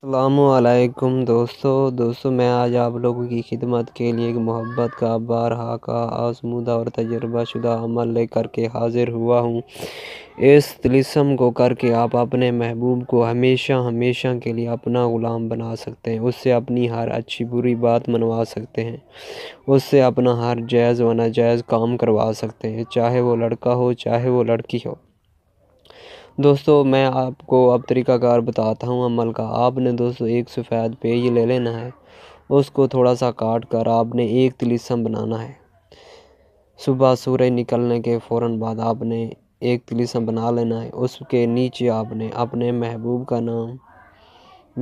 السلام علیکم دوستو میں آج آپ لوگوں کی خدمت کے لیے ایک محبت کا بارہا کا آزمودہ اور تجربہ شدہ عمل لے کر کے حاضر ہوا ہوں۔ اس طلسم کو کر کے آپ اپنے محبوب کو ہمیشہ کے لیے اپنا غلام بنا سکتے ہیں، اس سے اپنی ہر اچھی بری بات منوا سکتے ہیں، اس سے اپنا ہر جائز و ناجائز کام کروا سکتے ہیں، چاہے وہ لڑکا ہو چاہے وہ لڑکی ہو۔ دوستو میں آپ کو اب طریقہ کار بتاتا ہوں عمل کا۔ آپ نے دوستو ایک سفید پیج لے لینا ہے، اس کو تھوڑا سا کاٹ کر آپ نے ایک طلسم بنانا ہے۔ صبح سورج نکلنے کے فوراً بعد آپ نے ایک طلسم بنا لینا ہے، اس کے نیچے آپ نے اپنے محبوب کا نام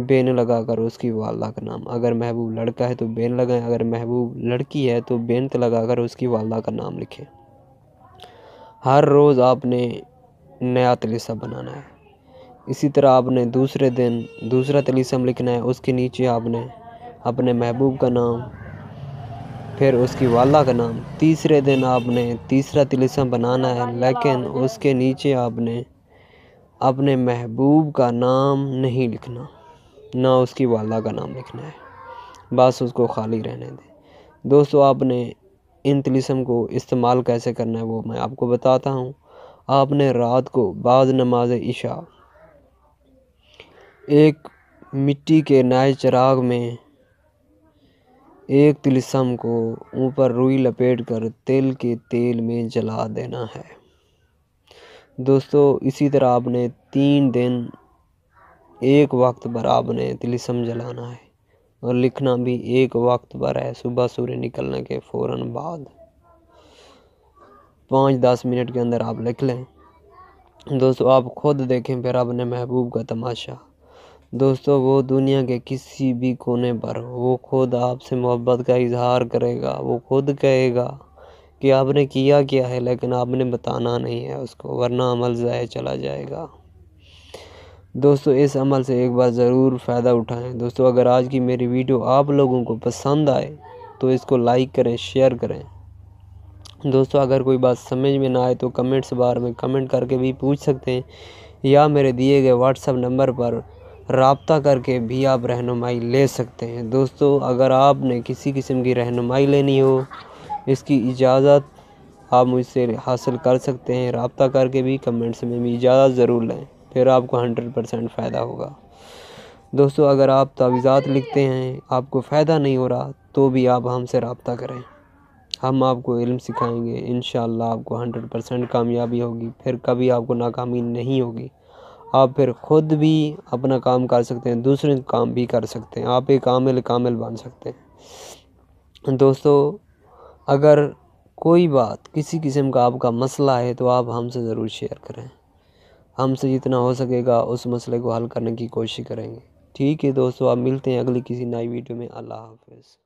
بین لگا کر اس کی والدہ کا نام، اگر محبوب لڑکا ہے تو بین لگائیں، اگر محبوب لڑکی ہے تو بینت لگا کر اس کی والدہ کا نام لکھیں۔ ہر روز آپ نے نیا طلسم بنانا ہے۔ اسی طرح آپ نے دوسرے دن دوسرا طلسم لکھنا ہے، اس کے نیچے آپ نے اپنے محبوب کا نام، پھر اس کی والدہ کا نام۔ تیسرے دن آپ نے تیسرا طلسم بنانا ہے، لیکن اس کے نیچے آپ نے اپنے محبوب کا نام نہیں لکھنا، نہ اس کی والدہ کا نام لکھنا ہے، بس اس کو خالی رہنے دیں۔ دوستو آپ نے ان طلسم کو استعمال کیسے کرنا ہے وہ میں آپ کو بتاتا ہوں۔ آپ نے رات کو بعد نماز عشاء ایک مٹی کے نئے چراغ میں ایک طلسم کو اوپر روئی لپیٹ کر تل کے تیل میں جلا دینا ہے۔ دوستو اسی طرح آپ نے 3 دن ایک وقت پر آپ نے طلسم جلانا ہے اور لکھنا بھی ایک وقت پر ہے، صبح سورج نکلنے کے فوراً بعد 5-10 منٹ کے اندر آپ لکھ لیں۔ دوستو آپ خود دیکھیں پھر اپنے محبوب کا تماشا۔ دوستو وہ دنیا کے کسی بھی کونے پر وہ خود آپ سے محبت کا اظہار کرے گا، وہ خود کہے گا کہ آپ نے کیا ہے، لیکن آپ نے بتانا نہیں ہے اس کو، ورنہ عمل ضائع چلا جائے گا۔ دوستو اس عمل سے ایک بار ضرور فائدہ اٹھائیں۔ دوستو اگر آج کی میری ویڈیو آپ لوگوں کو پسند آئے تو اس کو لائک کریں، شیئر کریں۔ دوستو اگر کوئی بات سمجھ میں نہ آئے تو کمنٹس بار میں کمنٹ کر کے بھی پوچھ سکتے ہیں، یا میرے دیے گئے واٹس ایپ نمبر پر رابطہ کر کے بھی آپ رہنمائی لے سکتے ہیں۔ دوستو اگر آپ نے کسی قسم کی رہنمائی لینی ہو، اس کی اجازت آپ مجھ سے حاصل کر سکتے ہیں، رابطہ کر کے بھی کمنٹس میں بھی اجازت ضرور لیں، پھر آپ کو 100% فائدہ ہوگا۔ دوستو اگر آپ تعویذات لکھتے ہیں، آپ کو فائدہ نہیں ہو رہا تو بھی آپ ہم سے رابطہ کریں، ہم آپ کو علم سکھائیں گے، انشاءاللہ آپ کو 100% کامیابی ہوگی، پھر کبھی آپ کو ناکامی نہیں ہوگی۔ آپ پھر خود بھی اپنا کام کر سکتے ہیں، دوسرے کام بھی کر سکتے ہیں، آپ ایک کامل بن سکتے ہیں۔ دوستو اگر کوئی بات کسی قسم کا آپ کا مسئلہ ہے تو آپ ہم سے ضرور شیئر کریں، ہم سے جتنا ہو سکے گا اس مسئلے کو حل کرنے کی کوشش کریں گے۔ ٹھیک ہے دوستو، آپ ملتے ہیں اگلی کسی نئی ویڈیو میں۔ اللہ حافظ۔